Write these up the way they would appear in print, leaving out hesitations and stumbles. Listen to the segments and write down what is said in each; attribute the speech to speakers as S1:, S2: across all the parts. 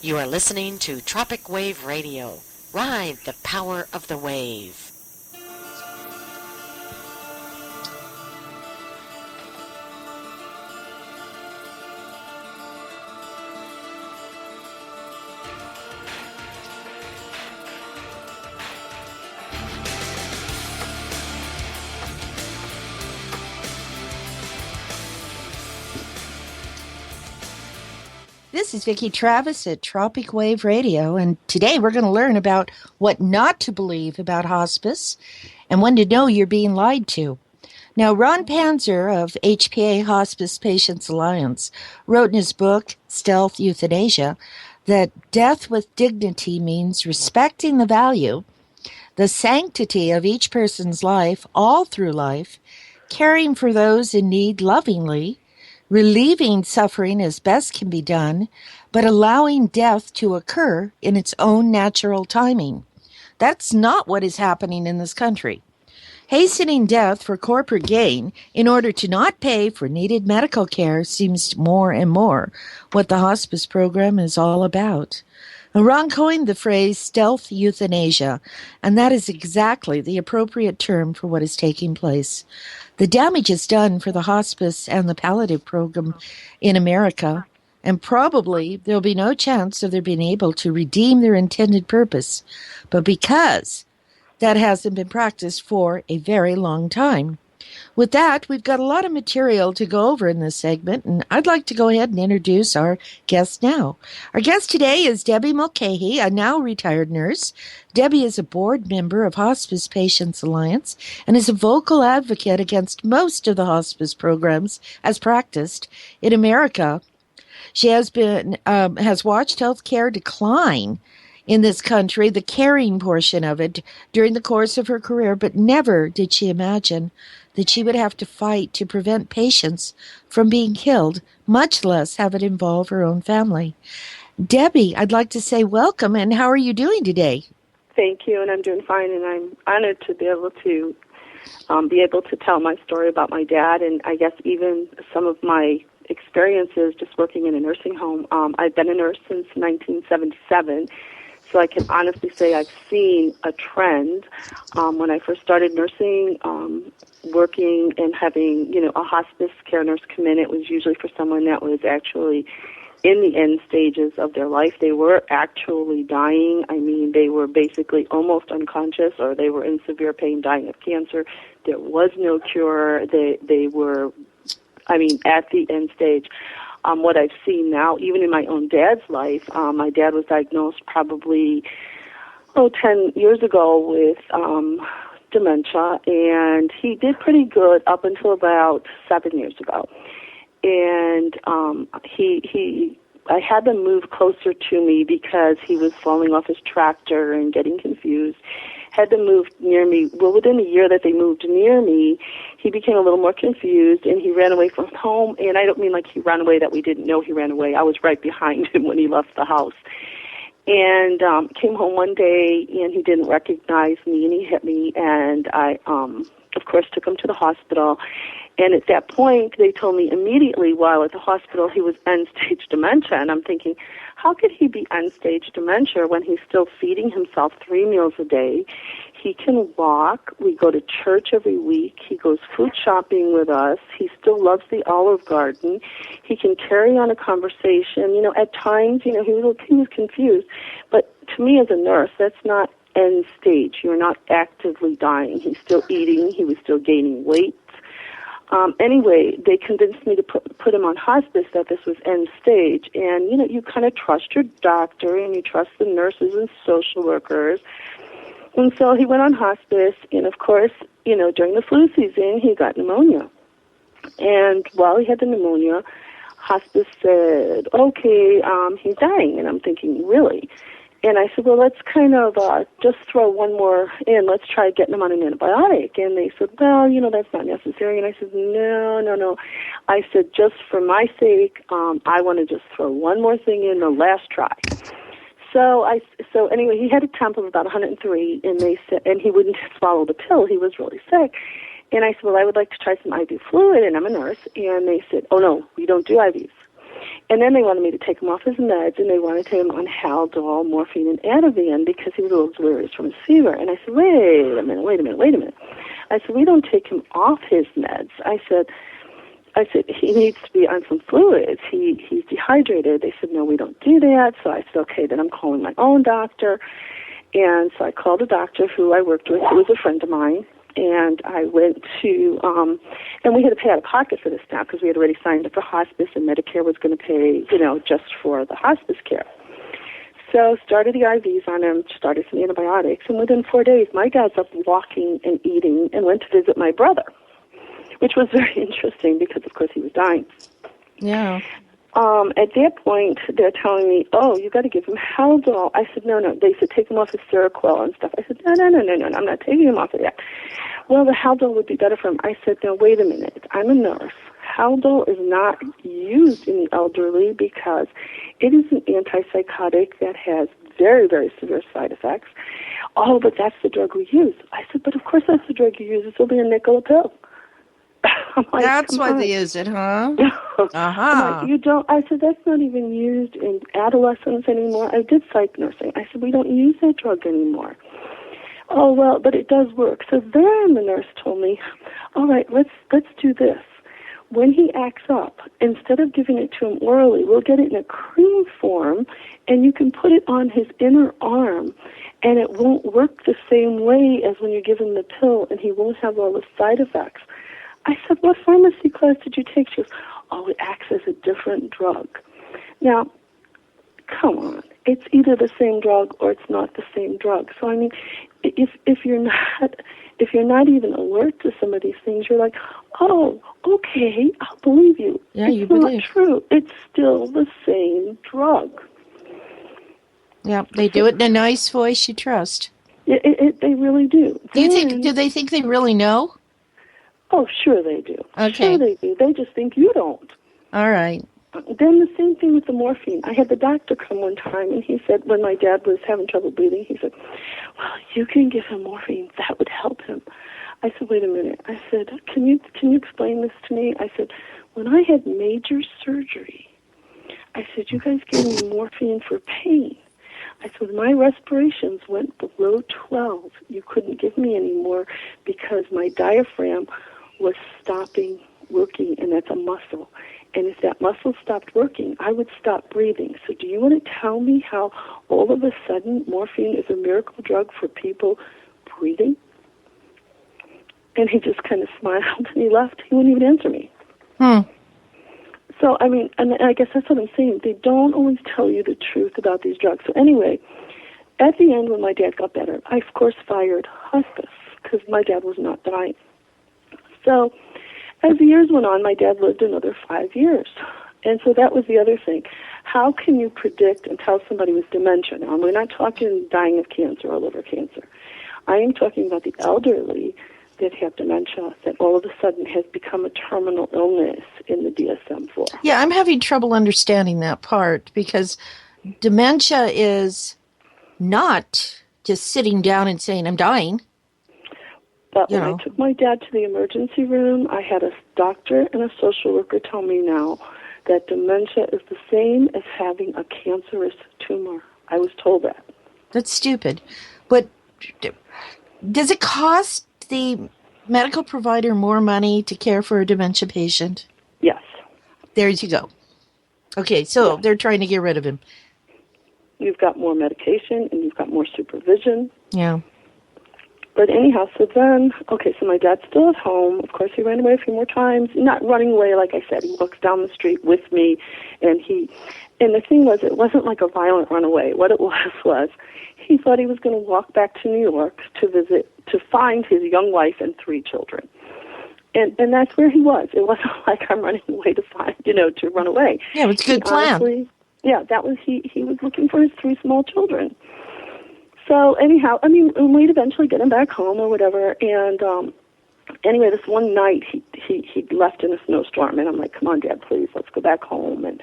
S1: You are listening to Tropic Wave Radio. Ride the power of the wave.
S2: This is Vicki Travis at Tropic Wave Radio, and today we're going to learn about what not to believe about hospice and when to know you're being lied to. Now, Ron Panzer of HPA Hospice Patients Alliance wrote in his book, Stealth Euthanasia, that death with dignity means respecting the value, the sanctity of each person's life all through life, caring for those in need lovingly, relieving suffering as best can be done, but allowing death to occur in its own natural timing. That's not what is happening in this country. Hastening death for corporate gain in order to not pay for needed medical care seems more and more what the hospice program is all about. Ron coined the phrase stealth euthanasia, and that is exactly the appropriate term for what is taking place. The damage is done for the hospice and the palliative program in America, and probably there will be no chance of their being able to redeem their intended purpose, but because that hasn't been practiced for a very long time. With that, we've got a lot of material to go over in this segment, and I'd like to go ahead and introduce our guest now. Our guest today is Debbie Mulcahy, a now retired nurse. Debbie is a board member of Hospice Patients Alliance and is a vocal advocate against most of the hospice programs as practiced in America. She has watched healthcare decline in this country, the caring portion of it, during the course of her career, but never did she imagine that she would have to fight to prevent patients from being killed, much less have it involve her own family. Debbie, I'd like to say welcome, and how are you doing today?
S3: Thank you, and I'm doing fine, and I'm honored to be able to tell my story about my dad, and I guess even some of my experiences just working in a nursing home. I've been a nurse since 1977, so I can honestly say I've seen a trend. When I first started nursing, working and having, a hospice care nurse come in, it was usually for someone that was actually in the end stages of their life. They were actually dying. I mean, they were basically almost unconscious, or they were in severe pain, dying of cancer. There was no cure. They were, at the end stage. What I've seen now, even in my own dad's life, my dad was diagnosed probably 10 years ago with dementia, and he did pretty good up until about 7 years ago. And I had them move closer to me because he was falling off his tractor and getting confused. Had them move near me. Well, within a year that they moved near me, he became a little more confused, and he ran away from home. And I don't mean like he ran away that we didn't know he ran away. I was right behind him when he left the house. And came home one day, and he didn't recognize me, and he hit me. And I, of course, took him to the hospital. And at that point, they told me immediately while at the hospital he was end-stage dementia. And I'm thinking, how could he be end-stage dementia when he's still feeding himself 3 meals a day? He can walk. We go to church every week. He goes food shopping with us. He still loves the Olive Garden. He can carry on a conversation. At times, he was confused. But to me as a nurse, that's not end stage. You're not actively dying. He's still eating. He was still gaining weight. Anyway, they convinced me to put him on hospice, that this was end stage. And, you kind of trust your doctor, and you trust the nurses and social workers. And so he went on hospice, and of course, during the flu season, he got pneumonia. And while he had the pneumonia, hospice said, okay, he's dying. And I'm thinking, really? And I said, well, let's kind of just throw one more in. Let's try getting him on an antibiotic. And they said, well, that's not necessary. And I said, no. I said, just for my sake, I want to just throw one more thing in the last try. So anyway, he had a temp of about 103, and they said, and he wouldn't swallow the pill. He was really sick. And I said, well, I would like to try some IV fluid, and I'm a nurse. And they said, oh, no, we don't do IVs. And then they wanted me to take him off his meds, and they wanted him on Haldol, morphine, and Ativan because he was a little delirious from his fever. And I said, wait a minute. I said, we don't take him off his meds. I said, he needs to be on some fluids. He's dehydrated. They said, no, we don't do that. So I said, okay, then I'm calling my own doctor. And so I called a doctor who I worked with, who was a friend of mine. And I went to, and we had to pay out of pocket for this now because we had already signed up for hospice, and Medicare was going to pay, just for the hospice care. So started the IVs on him, started some antibiotics, and within 4 days, my dad's up walking and eating and went to visit my brother, which was very interesting because, of course, he was dying.
S2: Yeah.
S3: At that point, they're telling me, oh, you got to give him Haldol. I said, no. They said, take him off his Seroquel and stuff. I said, no, I'm not taking him off of that. Well, the Haldol would be better for him. I said, no, wait a minute. I'm a nurse. Haldol is not used in the elderly because it is an antipsychotic that has very, very severe side effects. Oh, but that's the drug we use. I said, but of course that's the drug you use. It's only a nickel a pill. I'm like,
S2: that's why they use it, huh?
S3: I'm like, you don't. I said, that's not even used in adolescents anymore. I did psych nursing. I said, we don't use that drug anymore. Oh, well, but it does work. So then the nurse told me, all right, let's do this. When he acts up, instead of giving it to him orally, we'll get it in a cream form, and you can put it on his inner arm, and it won't work the same way as when you give him the pill, and he won't have all the side effects. I said, what pharmacy class did you take? She goes, oh, it acts as a different drug. Now, come on. It's either the same drug or it's not the same drug. So, I mean, if you're not even alert to some of these things, you're like, oh, okay, I'll believe you.
S2: Yeah,
S3: it's
S2: you
S3: not
S2: believe.
S3: True. It's still the same drug.
S2: Yeah, they do it in a nice voice you trust.
S3: They really do.
S2: Do they think they really know?
S3: Oh, sure they do.
S2: Okay.
S3: Sure they do. They just think you don't.
S2: All right.
S3: Then the same thing with the morphine. I had the doctor come one time, and he said, when my dad was having trouble breathing, he said, well, you can give him morphine. That would help him. I said, wait a minute. I said, can you explain this to me? I said, when I had major surgery, I said, you guys gave me morphine for pain. I said, when my respirations went below 12, you couldn't give me any more because my diaphragm was stopping working, and that's a muscle. And if that muscle stopped working, I would stop breathing. So do you want to tell me how all of a sudden morphine is a miracle drug for people breathing? And he just kind of smiled and he left. He wouldn't even answer me. So, I mean, and I guess that's what I'm saying. They don't always tell you the truth about these drugs. So anyway, at the end when my dad got better, I, of course, fired hospice because my dad was not dying. So as the years went on, my dad lived another 5 years. And so that was the other thing. How can you predict and tell somebody with dementia? Now, we're not talking dying of cancer or liver cancer. I am talking about the elderly that have dementia that all of a sudden has become a terminal illness in the DSM-4.
S2: Yeah, I'm having trouble understanding that part because dementia is not just sitting down and saying, I'm dying.
S3: But when I took my dad to the emergency room, I had a doctor and a social worker tell me now that dementia is the same as having a cancerous tumor. I was told that.
S2: That's stupid. But does it cost the medical provider more money to care for a dementia patient?
S3: Yes.
S2: There you go. Okay, so they're trying to get rid of him.
S3: You've got more medication and you've got more supervision.
S2: Yeah.
S3: But anyhow, so my dad's still at home. Of course, he ran away a few more times. Not running away, like I said. He walks down the street with me, and the thing was, it wasn't like a violent runaway. What it was he thought he was going to walk back to New York to find his young wife and 3 children. And that's where he was. It wasn't like I'm running away to run away.
S2: Yeah, it was a good plan.
S3: Honestly, that was, he was looking for his 3 small children. So anyhow, I mean, we'd eventually get him back home or whatever. And anyway, this one night he left in a snowstorm, and I'm like, "Come on, Dad, please, let's go back home." And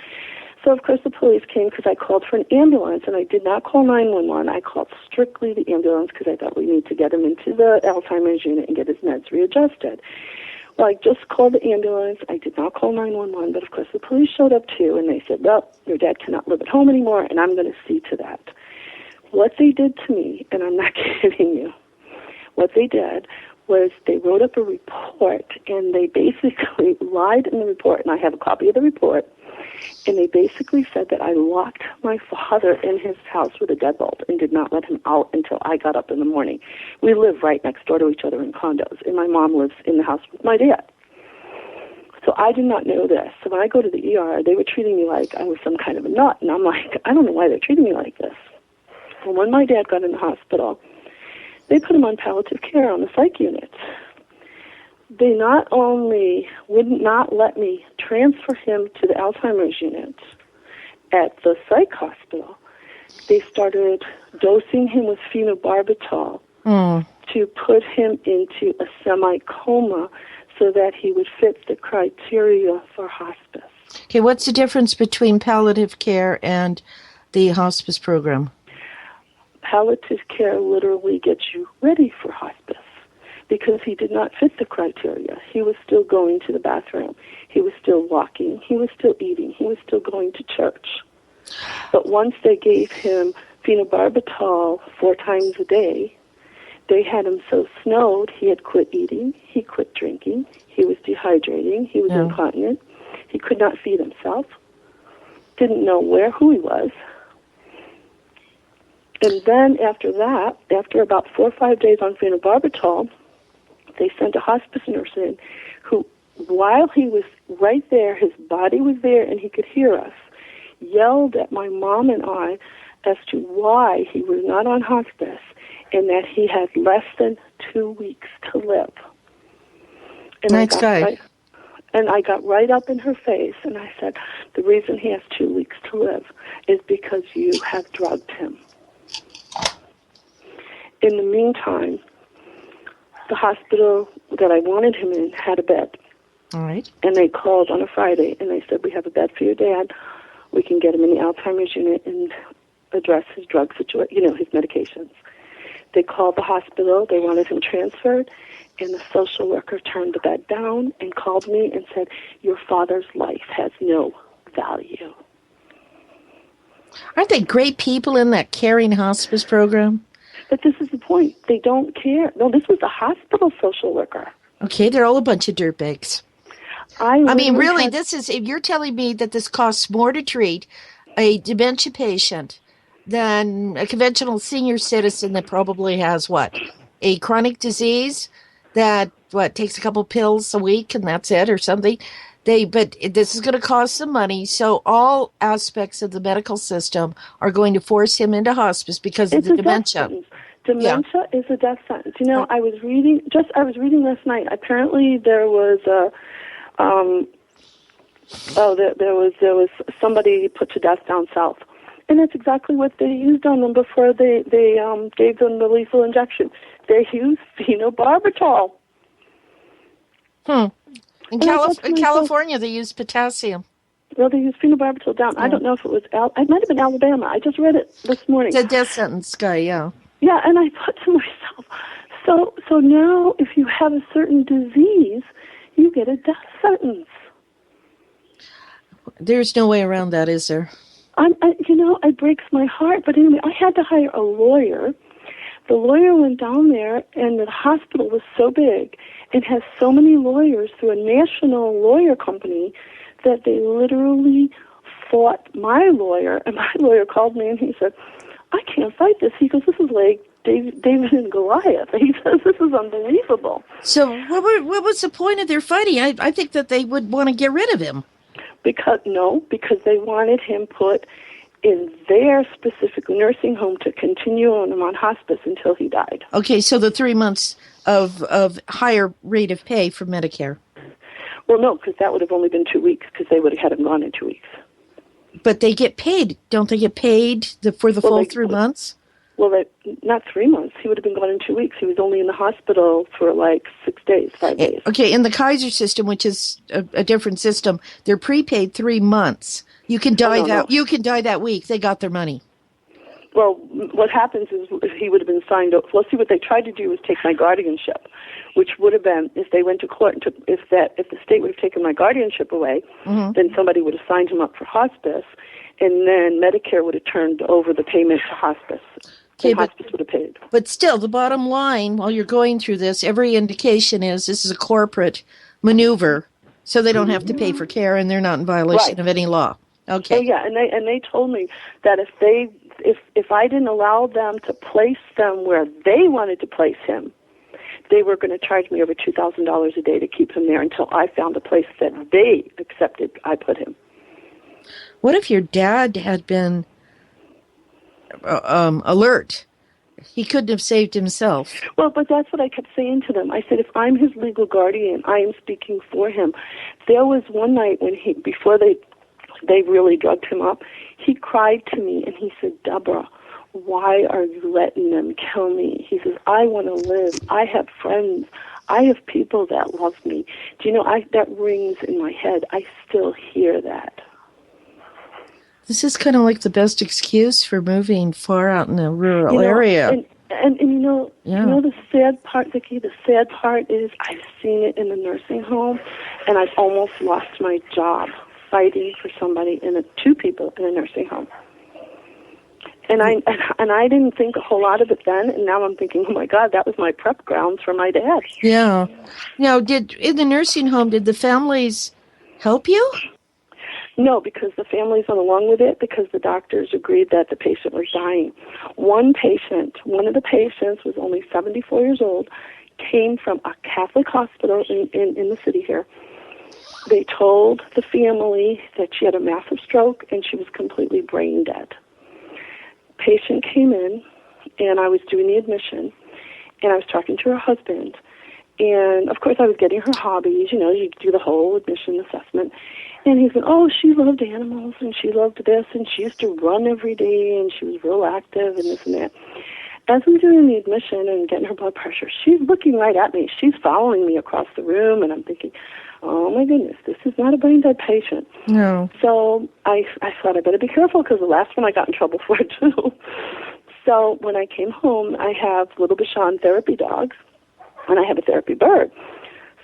S3: so of course the police came because I called for an ambulance, and I did not call 911. I called strictly the ambulance because I thought we need to get him into the Alzheimer's unit and get his meds readjusted. Well, I just called the ambulance. I did not call 911, but of course the police showed up too, and they said, well, your dad cannot live at home anymore, and I'm going to see to that. What they did to me, and I'm not kidding you, what they did was they wrote up a report, and they basically lied in the report, and I have a copy of the report, and they basically said that I locked my father in his house with a deadbolt and did not let him out until I got up in the morning. We live right next door to each other in condos, and my mom lives in the house with my dad. So I did not know this. So when I go to the ER, they were treating me like I was some kind of a nut, and I'm like, I don't know why they're treating me like this. Well, when my dad got in the hospital, they put him on palliative care on the psych unit. They not only would not let me transfer him to the Alzheimer's unit at the psych hospital, they started dosing him with phenobarbital to put him into a semi-coma so that he would fit the criteria for hospice.
S2: Okay, what's the difference between palliative care and the hospice program?
S3: Palliative care literally gets you ready for hospice because he did not fit the criteria. He was still going to the bathroom. He was still walking. He was still eating. He was still going to church. But once they gave him phenobarbital 4 times a day, they had him so snowed he had quit eating, he quit drinking, he was dehydrating, he was incontinent, he could not feed himself, didn't know who he was. And then after that, after about 4 or 5 days on phenobarbital, they sent a hospice nurse in who, while he was right there, his body was there and he could hear us, yelled at my mom and I as to why he was not on hospice and that he had less than 2 weeks to live. And
S2: nice guy.
S3: And I got right up in her face and I said, the reason he has 2 weeks to live is because you have drugged him. In the meantime, the hospital that I wanted him in had a bed.
S2: All right.
S3: And they called on a Friday, and they said, we have a bed for your dad. We can get him in the Alzheimer's unit and address his drug situation, his medications. They called the hospital. They wanted him transferred, and the social worker turned the bed down and called me and said, your father's life has no value.
S2: Aren't they great people in that caring hospice program?
S3: But this is the point. They don't care. No, this was a hospital social worker.
S2: Okay, they're all a bunch of dirtbags. I mean, really, if you're telling me that this costs more to treat a dementia patient than a conventional senior citizen that probably has, a chronic disease that, takes a couple pills a week and that's it or something. But this is going to cost some money, so all aspects of the medical system are going to force him into hospice because of the dementia.
S3: Dementia is a death sentence. I was reading last night. Apparently, there was there was somebody put to death down south, and that's exactly what they used on them before they gave them the lethal injection. They used phenobarbital.
S2: In California, they use potassium.
S3: Well, they use phenobarbital down. I don't know if it was it might have been Alabama. I just read it this morning.
S2: It's a death sentence guy, yeah.
S3: Yeah, and I thought to myself, so now if you have a certain disease, you get a death sentence.
S2: There's no way around that, is there?
S3: It breaks my heart. But anyway, I had to hire a lawyer. The lawyer went down there, and the hospital was so big and has so many lawyers through a national lawyer company that they literally fought my lawyer. And my lawyer called me, and he said, I can't fight this. He goes, this is like David and Goliath. He says, this is unbelievable.
S2: So what was the point of their fighting? I think that they would want to get rid of him.
S3: Because they wanted him put in their specific nursing home to continue on him on hospice until he died.
S2: Okay, so the 3 months of higher rate of pay for Medicare.
S3: Well, no, because that would have only been 2 weeks, because they would have had him gone in 2 weeks.
S2: But they get paid. Don't they get paid for the full 3 months?
S3: Well, not 3 months. He would have been gone in 2 weeks. He was only in the hospital for 6 days, 5 days.
S2: Okay, in the Kaiser system, which is a different system, they're prepaid 3 months. You can die You can die that week. They got their money.
S3: Well, what happens is he would have been signed up. Well, see, what they tried to do was take my guardianship, which would have been, if they went to court and took, if the state would have taken my guardianship away, then somebody would have signed him up for hospice, and then Medicare would have turned over the payment to hospice.
S2: Okay,
S3: and hospice would have paid.
S2: But still, the bottom line, while you're going through this, every indication is this is a corporate maneuver, so they don't have to pay for care, and they're not in violation of any law. Okay.
S3: Oh yeah, and they told me that if I didn't allow them to place them where they wanted to place him, they were going to charge me over $2,000 a day to keep him there until I found a place that they accepted I put him.
S2: What if your dad had been alert? He couldn't have saved himself.
S3: Well, but that's what I kept saying to them. I said, if I'm his legal guardian, I am speaking for him. There was one night when before they really drugged him up, he cried to me and he said, Deborah, why are you letting them kill me? He says, I want to live. I have friends. I have people that love me. Do you know, that rings in my head. I still hear that.
S2: This is kind of like the best excuse for moving far out in a rural area.
S3: And you know the sad part, Vicki, the sad part is I've seen it in the nursing home, and I've almost lost my job fighting for somebody, two people in a nursing home. And I didn't think a whole lot of it then, and now I'm thinking, oh my God, that was my prep grounds for my dad.
S2: Yeah. Now, in the nursing home, did the families help you?
S3: No, because the families went along with it because the doctors agreed that the patient was dying. One of the patients was only 74 years old, came from a Catholic hospital in the city here. They told the family that she had a massive stroke and she was completely brain dead. Patient came in, and I was doing the admission, and I was talking to her husband. And, of course, I was getting her hobbies. You do the whole admission assessment. And he said, oh, she loved animals, and she loved this, and she used to run every day, and she was real active, and this and that. As I'm doing the admission and getting her blood pressure, she's looking right at me. She's following me across the room, and I'm thinking, oh, my goodness, this is not a brain-dead patient.
S2: No.
S3: So I thought I better be careful because the last one I got in trouble for, too. So when I came home, I have little Bichon therapy dogs, and I have a therapy bird.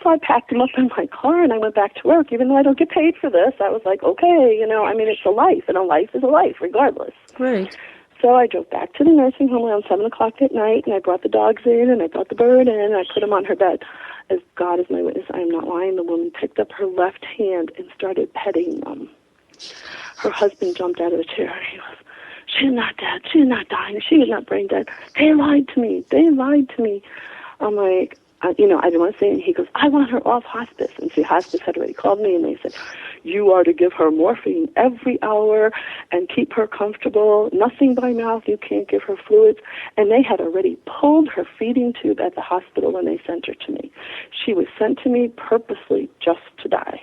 S3: So I packed him up in my car, and I went back to work. Even though I don't get paid for this, I was like, okay, it's a life, and a life is a life regardless.
S2: Right.
S3: So I drove back to the nursing home around 7 o'clock at night, and I brought the dogs in, and I brought the bird in, and I put him on her bed. As God is my witness, I am not lying. The woman picked up her left hand and started petting them. Her husband jumped out of the chair. He was, she's not dead. She's not dying. She is not brain dead. They lied to me. They lied to me. I'm like, I didn't want to say anything. He goes, I want her off hospice. And see, hospice had already called me, and they said, you are to give her morphine every hour and keep her comfortable. Nothing by mouth. You can't give her fluids. And they had already pulled her feeding tube at the hospital when they sent her to me. She was sent to me purposely just to die.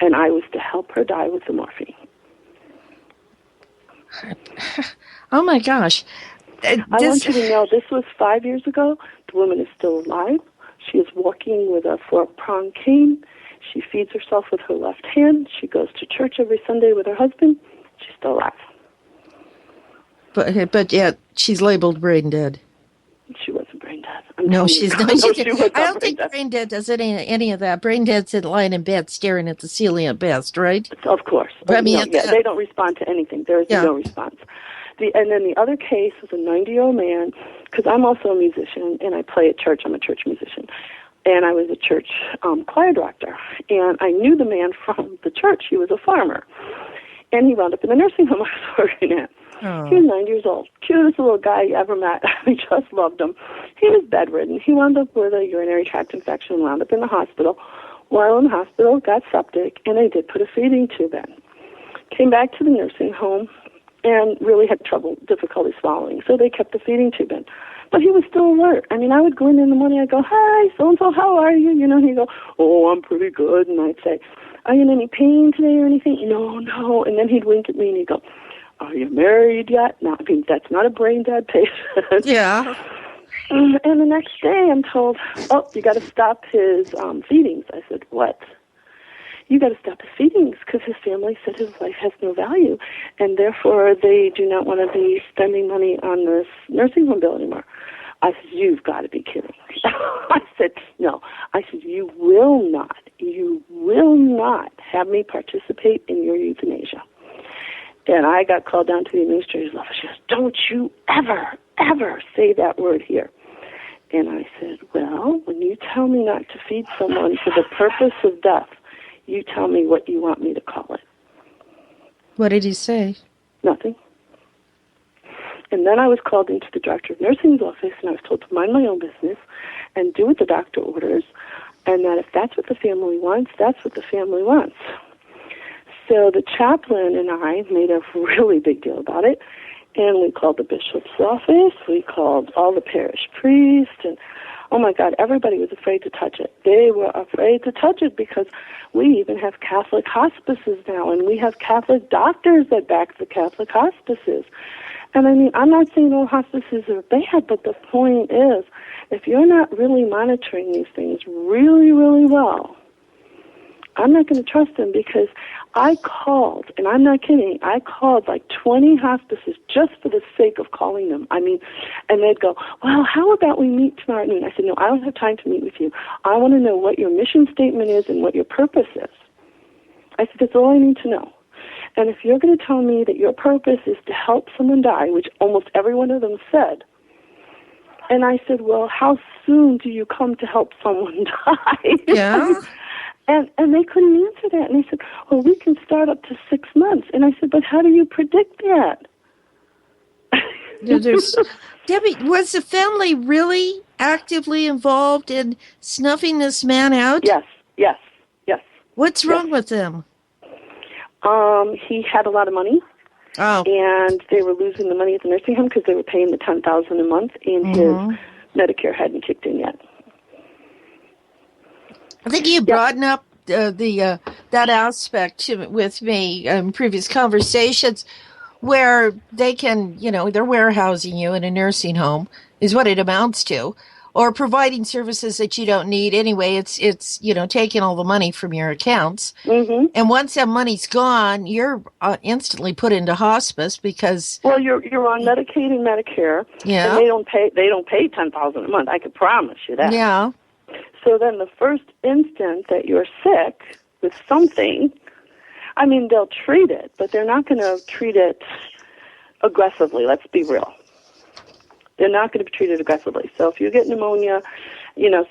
S3: And I was to help her die with the morphine.
S2: Oh, my gosh.
S3: I want you to know this was 5 years ago. The woman is still alive. She is walking with a 4-pronged cane. She feeds herself with her left hand. She goes to church every Sunday with her husband. She's still alive.
S2: But yet she's labeled brain dead.
S3: She wasn't brain dead.
S2: No, she's not. I don't think
S3: dead.
S2: brain dead does any of that. Brain dead's lying in bed staring at the ceiling at best, right?
S3: Of course.
S2: I mean,
S3: they don't respond to anything. There is no response. And then the other case was a 90-year-old man, because I'm also a musician, and I play at church. I'm a church musician. And I was a church choir director. And I knew the man from the church. He was a farmer. And he wound up in the nursing home I was working at. Oh. He was 90 years old. Cutest little guy you ever met. I just loved him. He was bedridden. He wound up with a urinary tract infection, wound up in the hospital. While in the hospital, got septic, and they did put a feeding tube in. Came back to the nursing home and really had difficulty swallowing. So they kept the feeding tube in. But he was still alert. I mean, I would go in the morning, I'd go, hi, so-and-so, how are you? He'd go, oh, I'm pretty good. And I'd say, are you in any pain today or anything? No. And then he'd wink at me and he'd go, are you married yet? No, I mean, that's not a brain-dead patient.
S2: Yeah.
S3: And the next day I'm told, oh, you got to stop his feedings. I said, what? you got to stop his feedings because his family said his life has no value, and therefore they do not want to be spending money on this nursing home bill anymore. I said, you've got to be kidding. I said, no. I said, you will not have me participate in your euthanasia. And I got called down to the administrator's office. She goes, don't you ever say that word here. And I said, well, when you tell me not to feed someone for the purpose of death, you tell me what you want me to call it.
S2: What did he say?
S3: Nothing. And then I was called into the director of nursing's office, and I was told to mind my own business and do what the doctor orders, and that if that's what the family wants, that's what the family wants. So the chaplain and I made a really big deal about it, and we called the bishop's office, we called all the parish priests, and oh my God, everybody was afraid to touch it. They were afraid to touch it because we even have Catholic hospices now, and we have Catholic doctors that back the Catholic hospices. And I mean, I'm not saying all hospices are bad, but the point is, if you're not really monitoring these things really, really well, I'm not going to trust them, because I called, and I'm not kidding, I called like 20 hospices just for the sake of calling them. I mean, and they'd go, well, how about we meet tomorrow at noon? I said, no, I don't have time to meet with you. I want to know what your mission statement is and what your purpose is. I said, that's all I need to know. And if you're going to tell me that your purpose is to help someone die, which almost every one of them said, and I said, well, how soon do you come to help someone die?
S2: Yeah.
S3: And they couldn't answer that. And they said, well, we can start up to 6 months. And I said, but how do you predict that?
S2: Debbie, was the family really actively involved in snuffing this man out?
S3: Yes.
S2: What's wrong with them?
S3: He had a lot of money.
S2: Oh.
S3: And they were losing the money at the nursing home because they were paying the $10,000 a month, and his Medicare hadn't kicked in yet.
S2: I think you brought up that aspect with me in previous conversations, where they can, they're warehousing you in a nursing home is what it amounts to, or providing services that you don't need anyway. It's taking all the money from your accounts, and once that money's gone, you're instantly put into hospice because
S3: you're on Medicaid and Medicare, and they don't pay $10,000 a month. I could promise you that.
S2: Yeah.
S3: So then the first instant that you're sick with something, I mean, they'll treat it, but they're not going to treat it aggressively. Let's be real. They're not going to be treated aggressively. So if you get pneumonia,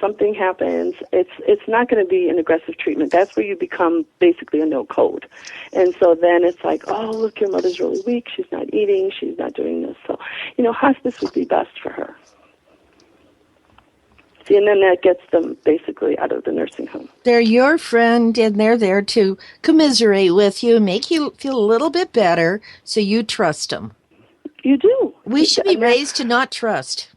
S3: something happens, it's not going to be an aggressive treatment. That's where you become basically a no code. And so then it's like, oh, look, your mother's really weak. She's not eating. She's not doing this. So, hospice would be best for her. And then that gets them basically out of the nursing home.
S2: They're your friend, and they're there to commiserate with you and make you feel a little bit better, so you trust them.
S3: You do.
S2: We should be raised to not trust.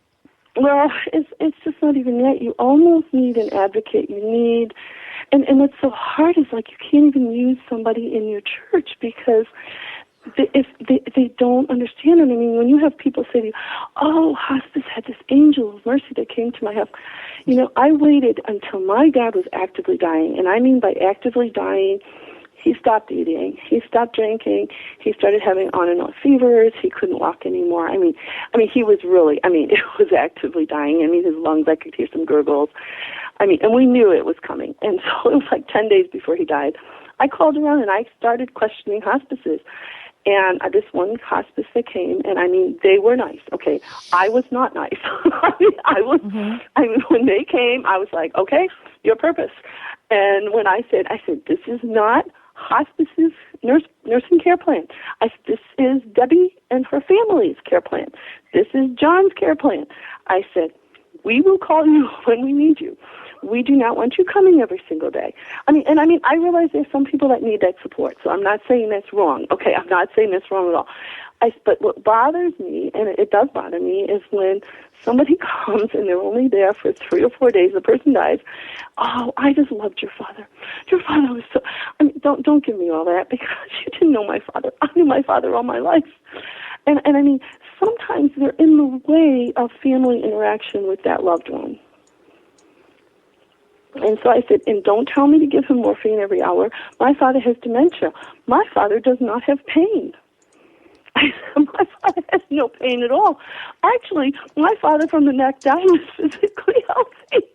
S3: Well, it's just not even that. You almost need an advocate. You need, and what's so hard is like you can't even use somebody in your church because if they don't understand it. I mean, when you have people say to you, oh, hospice had this angel of mercy that came to my house. I waited until my dad was actively dying. And I mean by actively dying, he stopped eating, he stopped drinking, he started having on and off fevers, he couldn't walk anymore. I mean, he was really, it was actively dying. His lungs, I could hear some gurgles. And we knew it was coming. And so it was like 10 days before he died. I called around and I started questioning hospices. And this one hospice that came, and they were nice. Okay, I was not nice. When they came, I was like, okay, your purpose. And when I said, this is not hospice's nursing care plan. This is Debbie and her family's care plan. This is John's care plan. I said, we will call you when we need you. We do not want you coming every single day. I realize there's some people that need that support, so I'm not saying that's wrong. Okay, I'm not saying that's wrong at all. But what bothers me, and it does bother me, is when somebody comes and they're only there for 3 or 4 days, the person dies. Oh, I just loved your father. Your father was so... don't give me all that, because you didn't know my father. I knew my father all my life. And sometimes they're in the way of family interaction with that loved one. And so I said, and don't tell me to give him morphine every hour. My father has dementia. My father does not have pain. I said, my father has no pain at all. Actually, my father from the neck down was physically healthy.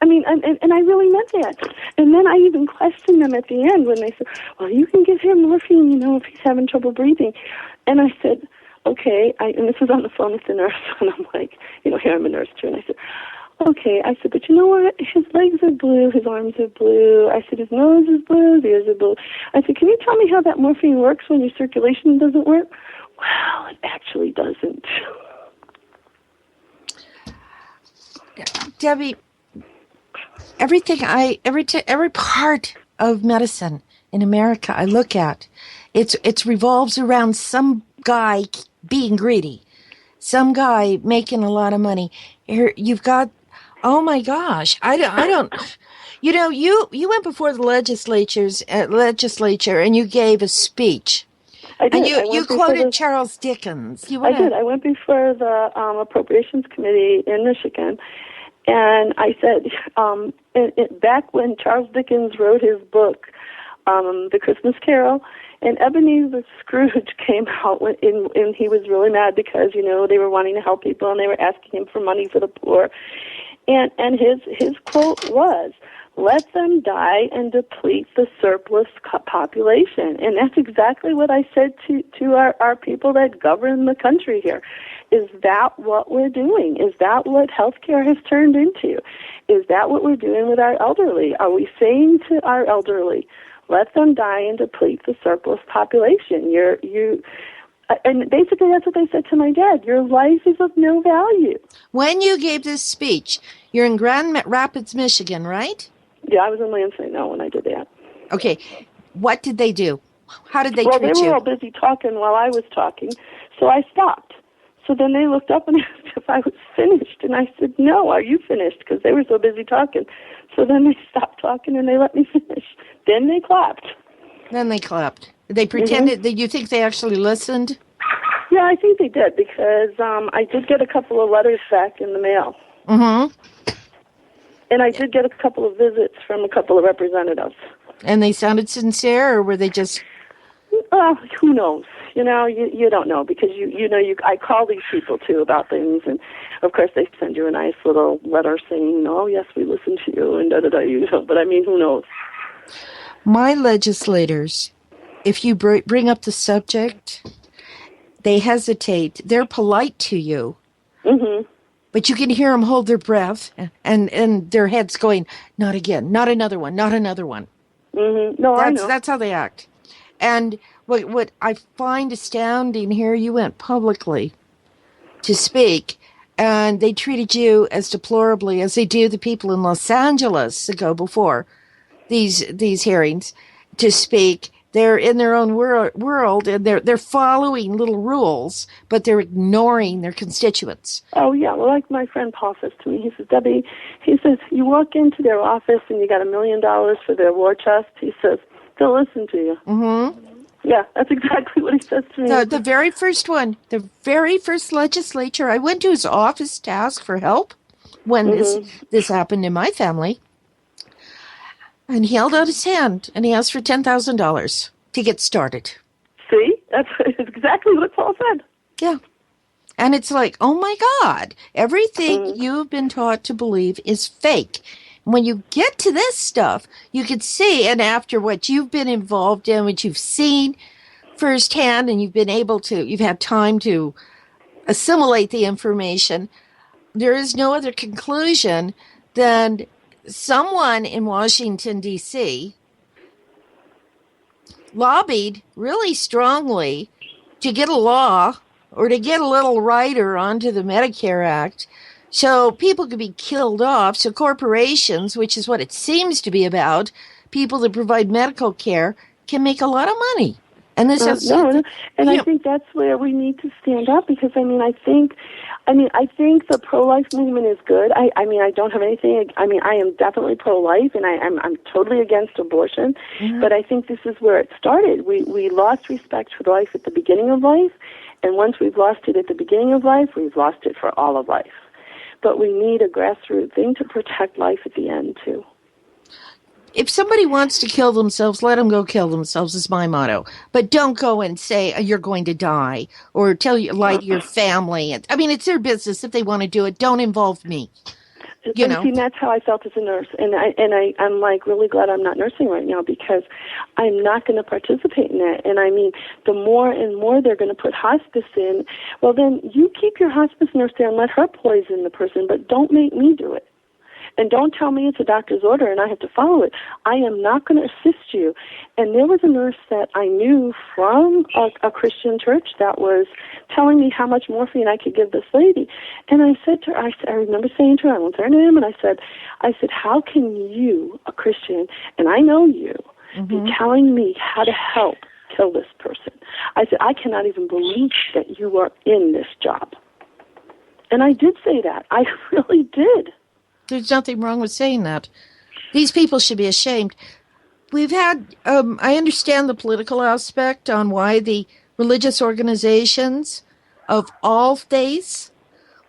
S3: I mean, and I really meant that. And then I even questioned them at the end when they said, well, you can give him morphine, if he's having trouble breathing. And I said, okay. And this was on the phone with the nurse, and I'm like, here I'm a nurse too. And I said, okay. I said, but you know what? His legs are blue, his arms are blue. I said, his nose is blue, his ears are blue. I said, can you tell me how that morphine works when your circulation doesn't work? Well, it actually doesn't.
S2: Debbie, every part of medicine in America I look at, it revolves around some guy being greedy, some guy making a lot of money. Here you've got, oh my gosh, I don't. You went before the legislature and you gave a speech.
S3: I did.
S2: And you quoted Charles Dickens.
S3: I did. I went before the Appropriations Committee in Michigan, and I said, back when Charles Dickens wrote his book, The Christmas Carol, and Ebenezer Scrooge came out, and he was really mad because, they were wanting to help people, and they were asking him for money for the poor. And his quote was, let them die and deplete the surplus population. And that's exactly what I said to our people that govern the country here. Is that what we're doing? Is that what healthcare has turned into? Is that what we're doing with our elderly? Are we saying to our elderly, let them die and deplete the surplus population? And basically that's what they said to my dad. Your life is of no value.
S2: When you gave this speech, you're in Grand Rapids, Michigan, right?
S3: Yeah, I was in Lansing now when I did that.
S2: Okay. What did they do? How did they treat you?
S3: Well, they were all busy talking while I was talking, so I stopped. So then they looked up and asked if I was finished, and I said, no, are you finished? Because they were so busy talking. So then they stopped talking and they let me finish. Then they clapped. They pretended. Did you think they actually listened? Yeah, I think they did, because I did get a couple of letters back in the mail.
S2: Mm-hmm.
S3: And I did get a couple of visits from a couple of representatives.
S2: And they sounded sincere, or were they just...
S3: Who knows? You don't know, because I call these people too about things, and of course they send you a nice little letter saying, "Oh yes, we listened to you," and da da da. But I mean, who knows?
S2: My legislators, if you bring up the subject, they hesitate. They're polite to you, but you can hear them hold their breath, and their heads going, "Not again, not another one, not another one."
S3: No, I know.
S2: That's how they act. And what I find astounding here, you went publicly to speak, and they treated you as deplorably as they do the people in Los Angeles that go before these hearings to speak. They're in their own world, and they're following little rules, but they're ignoring their constituents.
S3: Oh, yeah. Well, like my friend Paul says to me, he says, Debbie, you walk into their office and you got $1 million for their war chest. He says, they'll listen to you. Mm-hmm. Yeah, that's exactly what he says to me.
S2: The very first one, the very first legislature, I went to his office to ask for help when this happened in my family. And he held out his hand, and he asked for $10,000 to get started.
S3: See? That's exactly what Paul said.
S2: Yeah. And it's like, oh, my God, everything you've been taught to believe is fake. When you get to this stuff, you can see, and after what you've been involved in, what you've seen firsthand, and you've had time to assimilate the information, there is no other conclusion than someone in Washington, D.C. lobbied really strongly to get a law or to get a little rider onto the Medicare Act so people could be killed off, so corporations, which is what it seems to be about, people that provide medical care, can make a lot of money. And this is
S3: I think that's where we need to stand up, because I think the pro-life movement is good. I don't have anything. I am definitely pro-life, and I'm totally against abortion. Mm-hmm. But I think this is where it started. We lost respect for life at the beginning of life, and once we've lost it at the beginning of life, we've lost it for all of life. but we need a grassroots thing to protect life at the end, too.
S2: If somebody wants to kill themselves, let them go kill themselves is my motto. But don't go and say you're going to die or lie to your family. I mean, it's their business. If they want to do it, don't involve me. You know.
S3: See, that's how I felt as a nurse, and I'm like really glad I'm not nursing right now because I'm not going to participate in that. And I mean, the more and more they're going to put hospice in, well, then you keep your hospice nurse there and let her poison the person, but don't make me do it. And don't tell me it's a doctor's order and I have to follow it. I am not going to assist you. And there was a nurse that I knew from a Christian church that was telling me how much morphine I could give this lady. And I said to her, I remember saying to her, I won't say her name, and I said, how can you, a Christian, and I know you, be telling me how to help kill this person? I said, I cannot even believe that you are in this job. And I did say that. I really did.
S2: There's nothing wrong with saying that. These people should be ashamed. We've had, I understand the political aspect on why the religious organizations of all faiths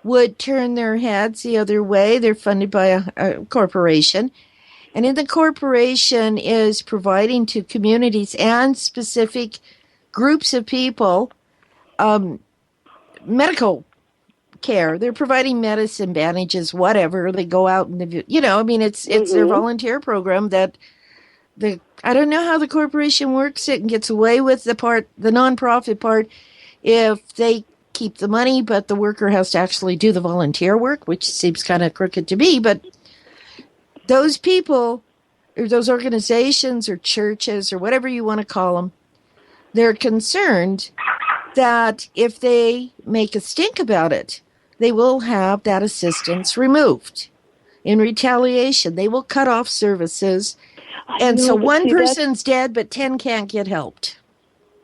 S2: would turn their heads the other way. They're funded by a corporation. And in the corporation is providing to communities and specific groups of people medical care. They're providing medicine, bandages, whatever. They go out and, it's their volunteer program that I don't know how the corporation works it and gets away with the nonprofit part if they keep the money, but the worker has to actually do the volunteer work, which seems kind of crooked to me. But those people or those organizations or churches or whatever you want to call them, they're concerned that if they make a stink about it, they will have that assistance removed. In retaliation, they will cut off services. And so one person's dead, but 10 can't get helped.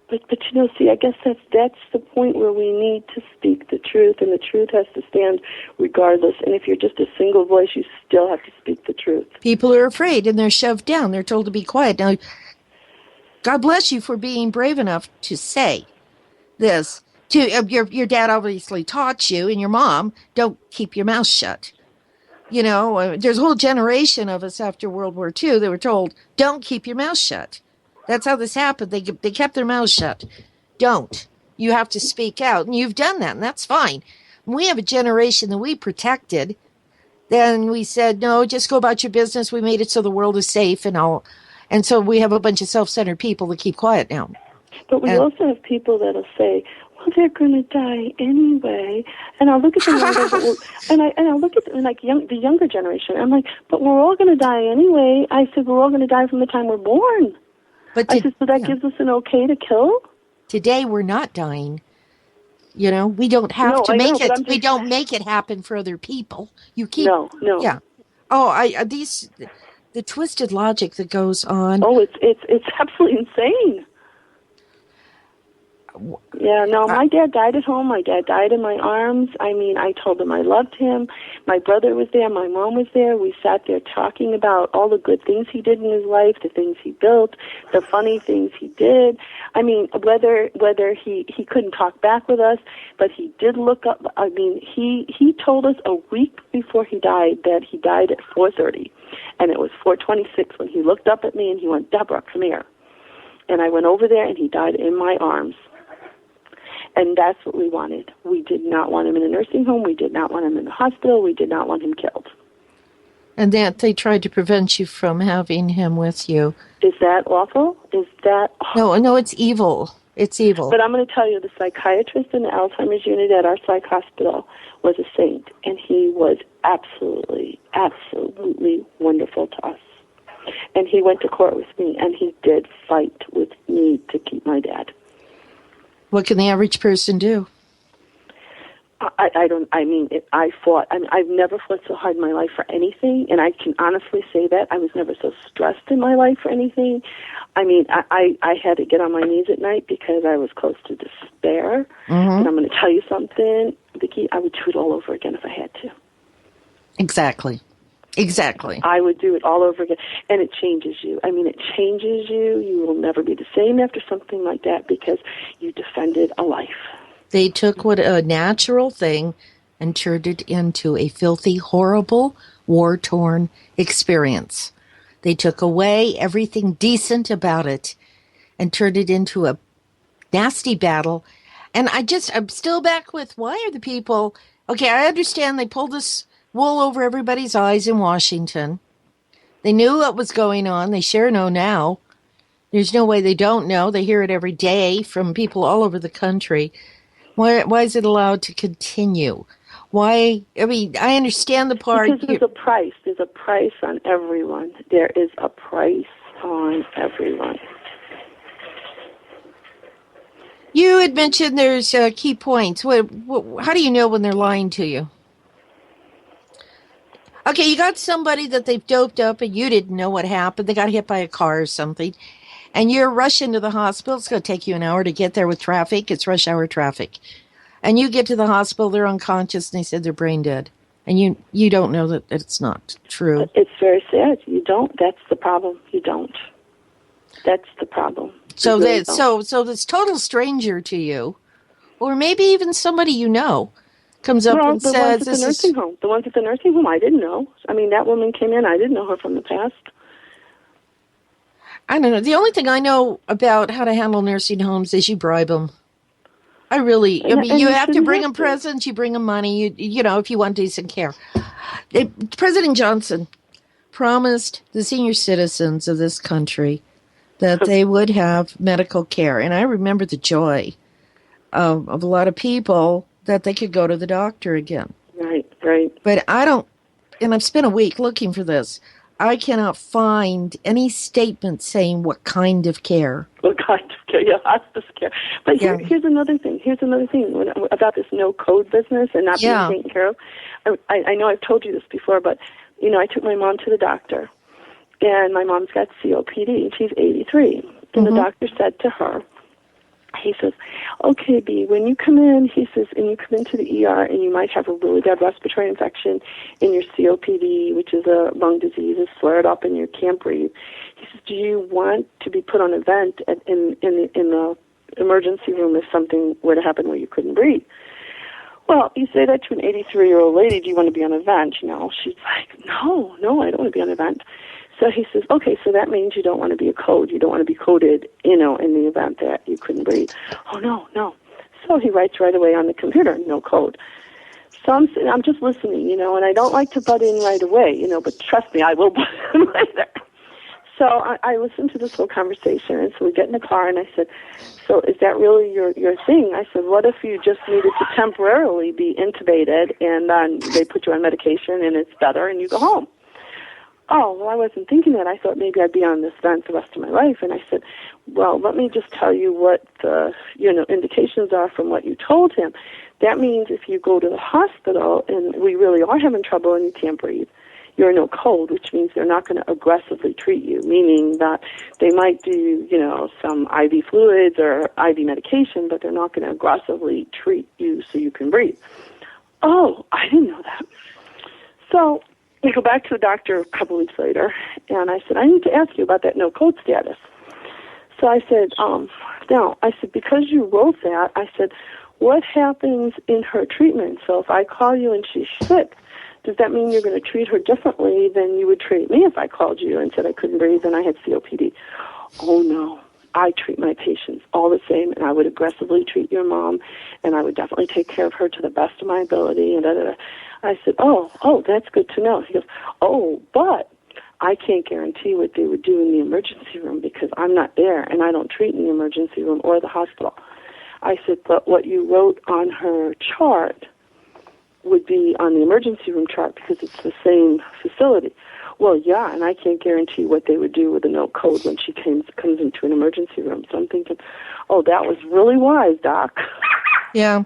S3: But I guess that's the point where we need to speak the truth, and the truth has to stand regardless. And if you're just a single voice, you still have to speak the truth.
S2: People are afraid, and they're shoved down. They're told to be quiet. Now, God bless you for being brave enough to say this. Your dad obviously taught you, and your mom, don't keep your mouth shut. There's a whole generation of us after World War II that were told, don't keep your mouth shut. That's how this happened. They kept their mouths shut. Don't. You have to speak out, and you've done that, and that's fine. When we have a generation that we protected, then we said, no, just go about your business. We made it so the world is safe and all. And so we have a bunch of self-centered people that keep quiet now.
S3: But we also have people that'll say, well, they're going to die anyway. And I'll look at them and I'll look at them like the younger generation. I'm like, but we're all going to die anyway. I said, we're all going to die from the time we're born. I said, so that gives us an okay to kill?
S2: Today we're not dying. We don't have to make it. We don't make it happen for other people. You keep
S3: no.
S2: Yeah. Oh, the twisted logic that goes on.
S3: Oh, it's absolutely insane. Yeah, no, my dad died at home. My dad died in my arms. I mean, I told him I loved him. My brother was there. My mom was there. We sat there talking about all the good things he did in his life, the things he built, the funny things he did. I mean, whether he couldn't talk back with us, but he did look up. I mean, he told us a week before he died that he died at 4:30, and it was 4:26 when he looked up at me and he went, Deborah, come here. And I went over there and he died in my arms. And that's what we wanted. We did not want him in a nursing home. We did not want him in the hospital. We did not want him killed.
S2: And that they tried to prevent you from having him with you.
S3: Is that awful? Is that awful?
S2: No, it's evil. It's evil.
S3: But I'm going to tell you, the psychiatrist in the Alzheimer's unit at our psych hospital was a saint, and he was absolutely, absolutely wonderful to us. And he went to court with me, and he did fight with me to keep my dad.
S2: What can the average person do?
S3: I fought. I've never fought so hard in my life for anything, and I can honestly say that. I was never so stressed in my life for anything. I mean, I had to get on my knees at night because I was close to despair. Mm-hmm. And I'm going to tell you something, Vicki, I would do it all over again if I had to.
S2: Exactly.
S3: I would do it all over again. And it changes you. I mean, it changes you. You will never be the same after something like that because you defended a life.
S2: They took what a natural thing and turned it into a filthy, horrible, war-torn experience. They took away everything decent about it and turned it into a nasty battle. And I'm still back with, why are the people, okay, I understand they pulled this wool over everybody's eyes in Washington. They knew what was going on. They sure know now. There's no way they don't know. They hear it every day from people all over the country. Why is it allowed to continue? Why? I mean, I understand the part.
S3: Because there's a price. There's a price on everyone. There is a price on everyone.
S2: You had mentioned there's key points. How do you know when they're lying to you? Okay, you got somebody that they've doped up and you didn't know what happened. They got hit by a car or something. And you're rushing to the hospital. It's going to take you an hour to get there with traffic. It's rush hour traffic. And you get to the hospital, they're unconscious, and they said they're brain dead. And you don't know that it's not true.
S3: It's very sad. You don't. That's the problem. You don't. That's the problem.
S2: So so this total stranger to you, or maybe even somebody you know, comes up and says,
S3: the ones at the nursing home. The ones at the nursing home, I didn't know. I mean, that woman came in. I didn't know her from the past.
S2: I don't know. The only thing I know about how to handle nursing homes is you bribe them. I mean, you have to bring them presents, you bring them money, you know, if you want decent care. President Johnson promised the senior citizens of this country that they would have medical care. And I remember the joy of a lot of people that they could go to the doctor again.
S3: Right.
S2: But and I've spent a week looking for this. I cannot find any statement saying what kind of care.
S3: What kind of care? Yeah, hospice care. But here's another thing. About this no-code business and not being taken care of. I know I've told you this before, but, you know, I took my mom to the doctor, and my mom's got COPD, and she's 83. And the doctor said to her, he says, okay, B, when you come in, he says, and you come into the ER and you might have a really bad respiratory infection and your COPD, which is a lung disease, is flared up and you can't breathe. He says, do you want to be put on a vent in the emergency room if something were to happen where you couldn't breathe? Well, you say that to an 83-year-old lady, do you want to be on a vent? You know, she's like, no, I don't want to be on a vent. So he says, okay, so that means you don't want to be a code. You don't want to be coded, you know, in the event that you couldn't breathe. Oh, no. So he writes right away on the computer, no code. So I'm just listening, you know, and I don't like to butt in right away, you know, but trust me, I will butt in later. So I listened to this whole conversation, and so we get in the car, and I said, so is that really your thing? I said, what if you just needed to temporarily be intubated, and then they put you on medication, and it's better, and you go home? Oh, well, I wasn't thinking that. I thought maybe I'd be on this vent the rest of my life. And I said, well, let me just tell you what the, you know, indications are from what you told him. That means if you go to the hospital and we really are having trouble and you can't breathe, you're no code, which means they're not going to aggressively treat you, meaning that they might do, you know, some IV fluids or IV medication, but they're not going to aggressively treat you so you can breathe. Oh, I didn't know that. So we go back to the doctor a couple weeks later, and I said, I need to ask you about that no-code status. So I said, because you wrote that, I said, what happens in her treatment? So if I call you and she's sick, does that mean you're going to treat her differently than you would treat me if I called you and said I couldn't breathe and I had COPD? Oh, no. I treat my patients all the same, and I would aggressively treat your mom, and I would definitely take care of her to the best of my ability, and da-da-da. I said, oh, that's good to know. He goes, oh, but I can't guarantee what they would do in the emergency room because I'm not there, and I don't treat in the emergency room or the hospital. I said, but what you wrote on her chart would be on the emergency room chart because it's the same facility. Well, yeah, and I can't guarantee what they would do with a no code when she comes into an emergency room. So I'm thinking, oh, that was really wise, Doc.
S2: Yeah.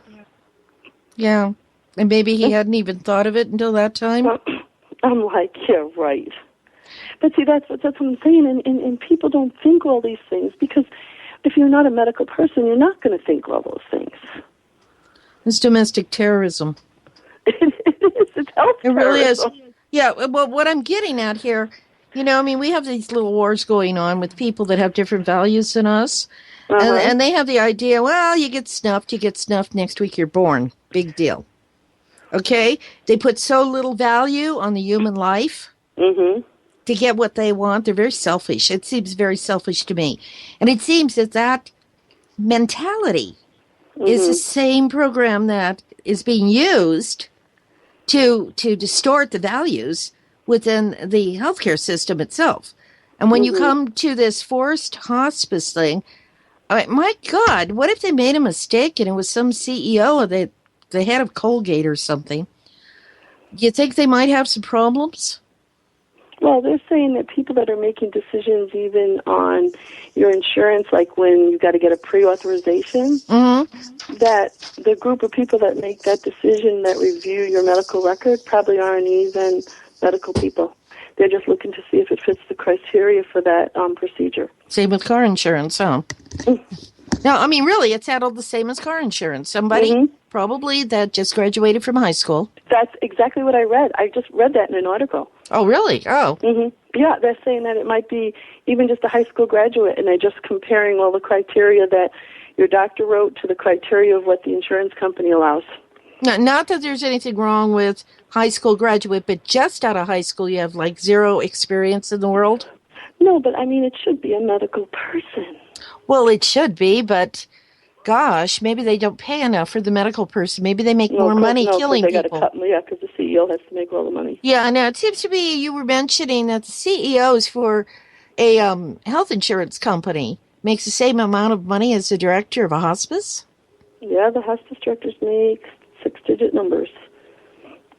S2: And maybe he hadn't even thought of it until that time?
S3: I'm like, yeah, right. But see, that's what I'm saying, and people don't think all these things because if you're not a medical person, you're not going to think all those things.
S2: It's domestic terrorism.
S3: It is. It's health terrorism.
S2: It really is. Yeah, well, what I'm getting at here, you know, I mean, we have these little wars going on with people that have different values than us. And they have the idea, well, you get snuffed next week you're born. Big deal. Okay? They put so little value on the human life
S3: Mm-hmm.
S2: to get what they want. They're very selfish. It seems very selfish to me. And it seems that that mentality is the
S3: Mm-hmm.
S2: same program that is being used to distort the values within the healthcare system itself. And when you
S3: Mm-hmm.
S2: come to this forced hospice thing, my God, what if they made a mistake and it was some CEO or the head of Colgate or something? Do you think they might have some problems?
S3: Well, they're saying that people that are making decisions even on your insurance, like when you've got to get a pre-authorization,
S2: Mm-hmm.
S3: that the group of people that make that decision, that review your medical record, probably aren't even medical people. They're just looking to see if it fits the criteria for that procedure.
S2: Same with car insurance, huh?
S3: Mm.
S2: No, I mean, really, it's handled the same as car insurance. Somebody
S3: Mm-hmm.
S2: probably that just graduated from high school.
S3: That's exactly what I read. I just read that in an article.
S2: Oh, really? Oh.
S3: Mm-hmm. Yeah, they're saying that it might be even just a high school graduate, and they're just comparing all the criteria that your doctor wrote to the criteria of what the insurance company allows.
S2: No, not that there's anything wrong with high school graduate, but just out of high school, you have like zero experience in the world.
S3: No, but I mean, it should be a medical person.
S2: Well, it should be, but gosh, maybe they don't pay enough for the medical person. Maybe they make more money
S3: No, because
S2: killing
S3: they got to
S2: people.
S3: cut. Yeah, because the CEO has to make all the money.
S2: Yeah, now it seems to me you were mentioning that the CEOs for a health insurance company makes the same amount of money as the director of a hospice.
S3: Yeah, the hospice directors make six-digit numbers.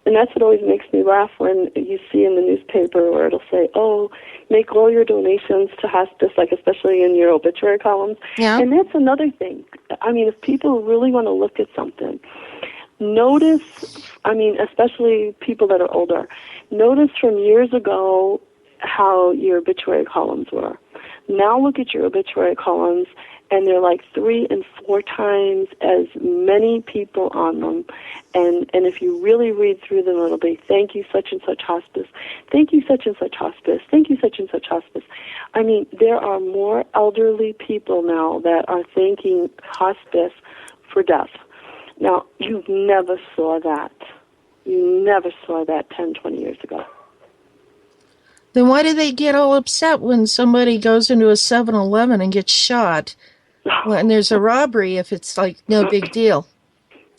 S3: And that's what always makes me laugh when you see in the newspaper where it'll say, oh, make all your donations to hospice, like especially in your obituary columns.
S2: Yeah.
S3: And that's another thing. I mean, if people really want to look at something, notice, I mean, especially people that are older, notice from years ago how your obituary columns were. Now look at your obituary columns, and they're like 3 and 4 times as many people on them. And if you really read through them, it'll be, thank you, such and such hospice. Thank you, such and such hospice. Thank you, such and such hospice. I mean, there are more elderly people now that are thanking hospice for death. Now, you never saw that. You never saw that 10, 20 years ago.
S2: Then why do they get all upset when somebody goes into a 7-Eleven and gets shot? When there's a robbery, if it's like no big deal.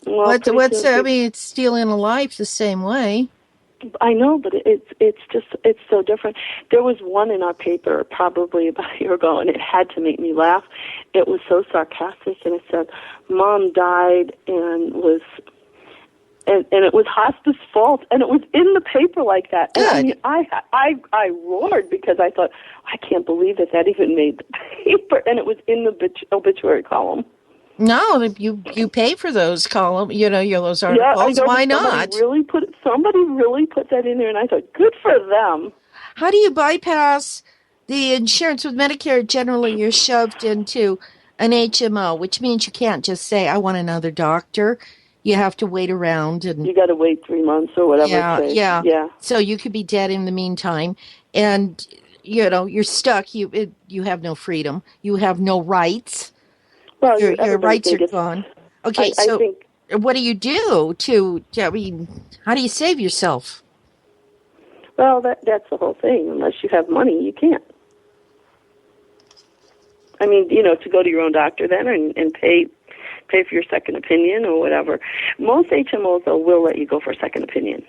S3: Well,
S2: I mean, it's stealing a life the same way.
S3: I know, but it's so different. There was one in our paper probably about a year ago, and it had to make me laugh. It was so sarcastic, and it said, "Mom died and it was hospice fault," and it was in the paper like that.
S2: Good.
S3: And I roared because I thought, I can't believe that even made the paper, and it was in the obituary column.
S2: No, you pay for those those articles.
S3: Yeah, I know.
S2: Why not?
S3: Somebody really put that in there, and I thought, good for them.
S2: How do you bypass the insurance with Medicare? Generally, you're shoved into an HMO, which means you can't just say, "I want another doctor." You have to wait around, and
S3: you got to wait 3 months or whatever.
S2: Yeah. So you could be dead in the meantime, and you're stuck. You have no freedom. You have no rights.
S3: Well,
S2: your rights are gone. Okay, so what do you do I mean, how do you save yourself?
S3: Well, that's the whole thing. Unless you have money, you can't. I mean, to go to your own doctor then and pay for your second opinion or whatever. Most HMOs, though, will let you go for a second opinion.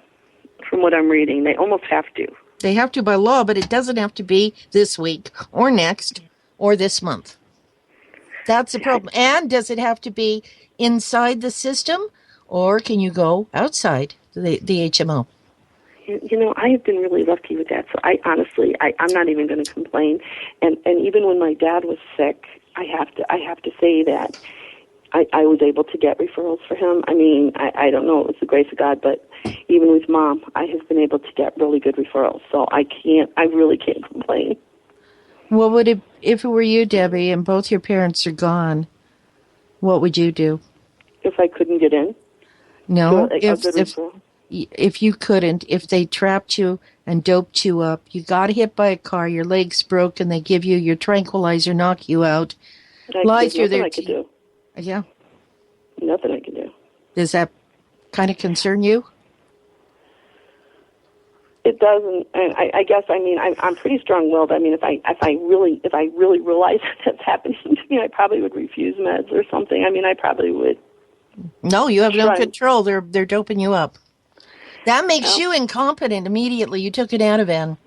S3: From what I'm reading, they almost have to.
S2: They have to by law, but it doesn't have to be this week or next or this month. That's the problem. And does it have to be inside the system, or can you go outside the HMO?
S3: I have been really lucky with that. So I'm not even going to complain. And even when my dad was sick, I have to say that I was able to get referrals for him. I mean, I don't know, it was the grace of God, but even with Mom, I have been able to get really good referrals. So I really can't complain.
S2: What would it, if it were you, Debbie, and both your parents are gone, what would you do?
S3: If I couldn't get in?
S2: No, if you couldn't, if they trapped you and doped you up, you got hit by a car, your leg's broken, they give you your tranquilizer, knock you out, lie through their teeth. Yeah.
S3: Nothing I can do.
S2: Does that kind of concern you?
S3: It doesn't, and I guess I'm pretty strong-willed. I mean, if I really realize that's happening to me, I probably would refuse meds or something. I mean, I probably would.
S2: No, you have no
S3: try.
S2: control. They're doping you up. That makes
S3: Well,
S2: you incompetent immediately. You took an Ativan.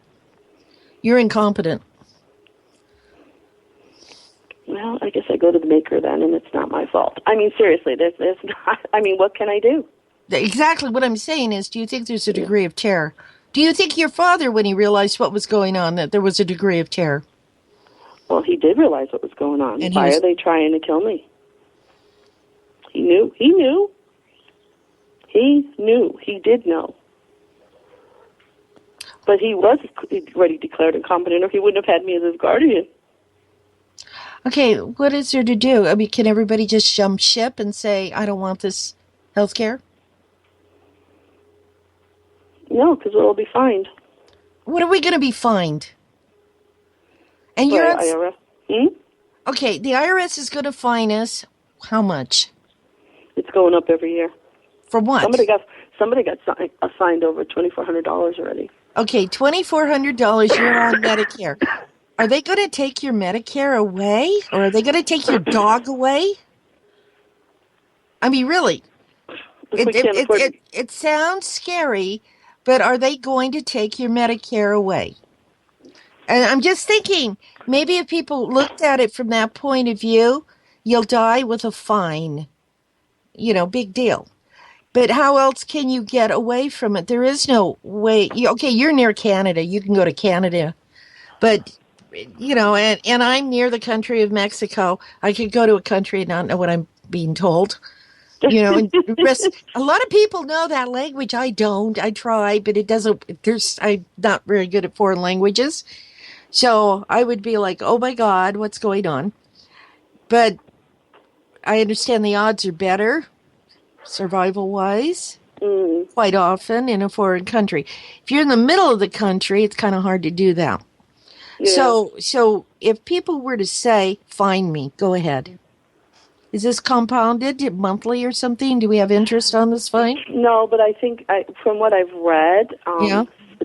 S2: You're incompetent.
S3: well, I guess I go to the maker then, and it's not my fault. I mean, seriously, there's not. I mean, what can I do?
S2: Exactly what I'm saying is, do you think there's a degree of terror? Do you think your father, when he realized what was going on, that there was a degree of terror?
S3: Well, he did realize what was going on.
S2: And
S3: Why are they trying to kill me? He knew. He knew. He knew. He did know. But he was already declared incompetent, or he wouldn't have had me as his guardian.
S2: Okay, what is there to do? I mean, can everybody just jump ship and say, I don't want this health care?
S3: No, because we'll be fined.
S2: What are we going to be fined? And
S3: By
S2: you're on...
S3: IRS. Hmm?
S2: Okay, the IRS is going to fine us how much?
S3: It's going up every year.
S2: For what?
S3: Somebody got assigned over $2,400 already.
S2: Okay, $2,400, you're on Medicare. Are they going to take your Medicare away? Or are they going to take your dog away? I mean, really. It sounds scary, but are they going to take your Medicare away? And I'm just thinking, maybe if people looked at it from that point of view, you'll die with a fine. You know, big deal. But how else can you get away from it? There is no way. Okay, you're near Canada. You can go to Canada. But, you know, and I'm near the country of Mexico. I could go to a country and not know what I'm being told. You know, and a lot of people know that language. I don't. I try, but it doesn't. I'm not very good at foreign languages. So I would be like, oh my God, what's going on? But I understand the odds are better, survival-wise, quite often in a foreign country. If you're in the middle of the country, it's kind of hard to do that. Yeah. So if people were to say, find me, go ahead. Is this compounded monthly or something? Do we have interest on this fine?
S3: No, but I think from what I've read,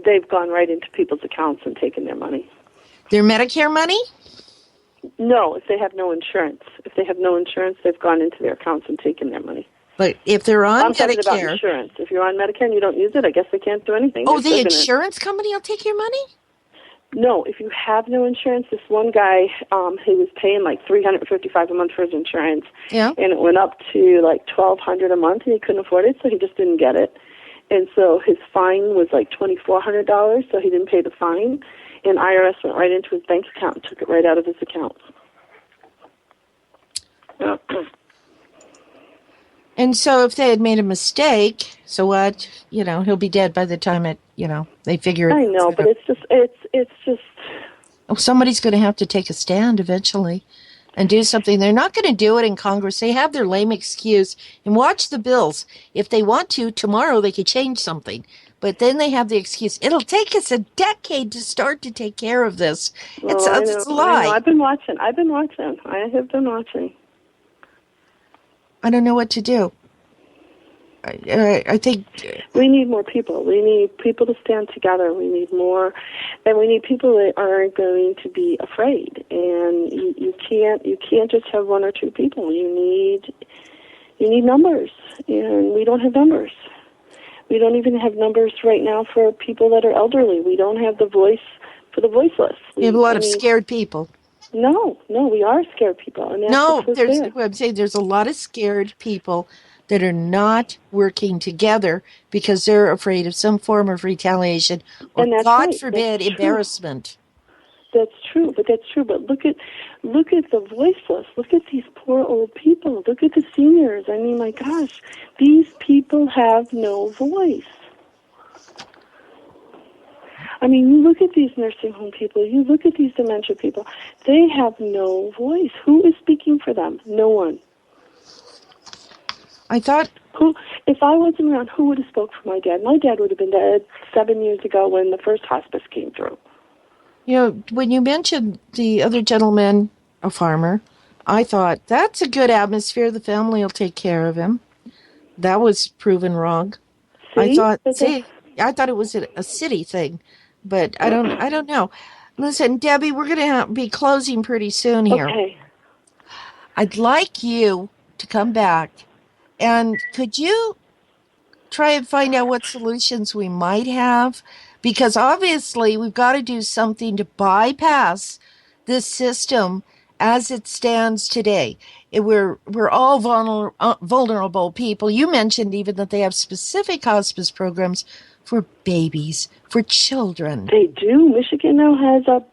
S3: they've gone right into people's accounts and taken their money.
S2: Their Medicare money?
S3: No, if they have no insurance. If they have no insurance, they've gone into their accounts and taken their money.
S2: But if they're on
S3: I'm talking about
S2: Medicare...
S3: insurance. If you're on Medicare and you don't use it, I guess they can't do anything.
S2: Oh, the insurance company will take your money?
S3: No, if you have no insurance, this one guy, he was paying like $355 a month for his insurance, and it went up to like $1,200 a month, and he couldn't afford it, so he just didn't get it. And so his fine was like $2,400, so he didn't pay the fine, and IRS went right into his bank account and took it right out of his account.
S2: And so if they had made a mistake, so what? You know, he'll be dead by the time they figure it out.
S3: I know, but it's just...
S2: Oh, somebody's going to have to take a stand eventually and do something. They're not going to do it in Congress. They have their lame excuse. And watch the bills. If they want to, tomorrow they could change something. But then they have the excuse. It'll take us a decade to start to take care of this. It's a lie.
S3: I've been watching. I have been watching.
S2: I don't know what to do. I think
S3: we need more people. We need people to stand together. We need more, and we need people that aren't going to be afraid. And you can't just have one or two people. You need numbers, and we don't have numbers. We don't even have numbers right now for people that are elderly. We don't have the voice for the voiceless.
S2: We have a lot of scared people.
S3: No, we are scared people. And
S2: I'm saying there's a lot of scared people that are not working together because they're afraid of some form of retaliation or, God forbid, embarrassment.
S3: That's true. But look at the voiceless. Look at these poor old people. Look at the seniors. I mean, my gosh, these people have no voice. I mean, you look at these nursing home people, you look at these dementia people, they have no voice. Who is speaking for them? No one.
S2: I thought...
S3: If I wasn't around, who would have spoke for my dad? My dad would have been dead 7 years ago when the first hospice came through.
S2: You know, when you mentioned the other gentleman, a farmer, I thought, that's a good atmosphere. The family will take care of him. That was proven wrong.
S3: See?
S2: I thought, I thought it was a city thing, but I don't know. Listen, Debbie, we're going to be closing pretty soon here.
S3: Okay.
S2: I'd like you to come back, and could you try and find out what solutions we might have? Because obviously we've got to do something to bypass this system as it stands today. We're all vulnerable people. You mentioned even that they have specific hospice programs for babies, for children.
S3: They do. Michigan now has a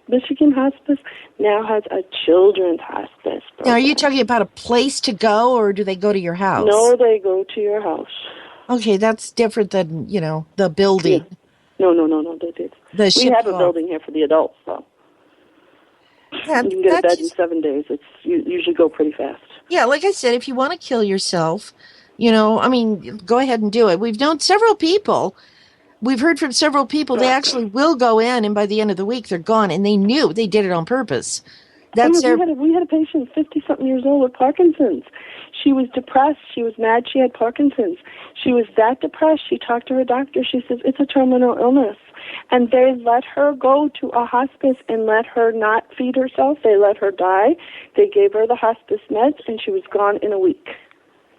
S3: Michigan Hospice now has a children's hospice program.
S2: Now, are you talking about a place to go, or do they go to your house?
S3: No, they go to your house.
S2: Okay, that's different than, the building.
S3: Yeah. No. We have a building here for the adults, so you can get a bed in 7 days. You usually go pretty fast.
S2: Yeah, like I said, if you want to kill yourself, go ahead and do it. We've known several people. We've heard from several people. They actually will go in, and by the end of the week, they're gone, and they knew they did it on purpose.
S3: We had a patient, 50-something years old, with Parkinson's. She was depressed. She was mad she had Parkinson's. She was that depressed. She talked to her doctor. She says, it's a terminal illness. And they let her go to a hospice and let her not feed herself. They let her die. They gave her the hospice meds, and she was gone in a week.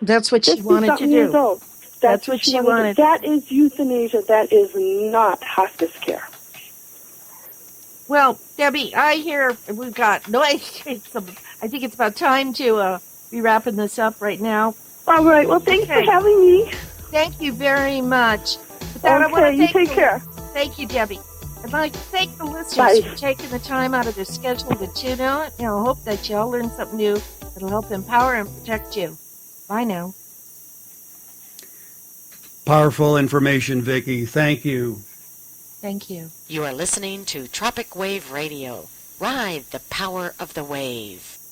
S2: That's what she wanted to do. That's what she wanted.
S3: That is euthanasia. That is not hospice care.
S2: Well, Debbie, I hear we've got I think it's about time to be wrapping this up right now.
S3: All right. Well, thanks for having me.
S2: Thank you very much.
S3: You take care.
S2: Thank you, Debbie. I'd like to thank the listeners for taking the time out of their schedule to tune in. I hope that you all learned something new that'll help empower and protect you. Bye now.
S4: Powerful information, Vicki. Thank you.
S2: Thank you.
S1: You are listening to Tropic Wave Radio. Ride the power of the wave.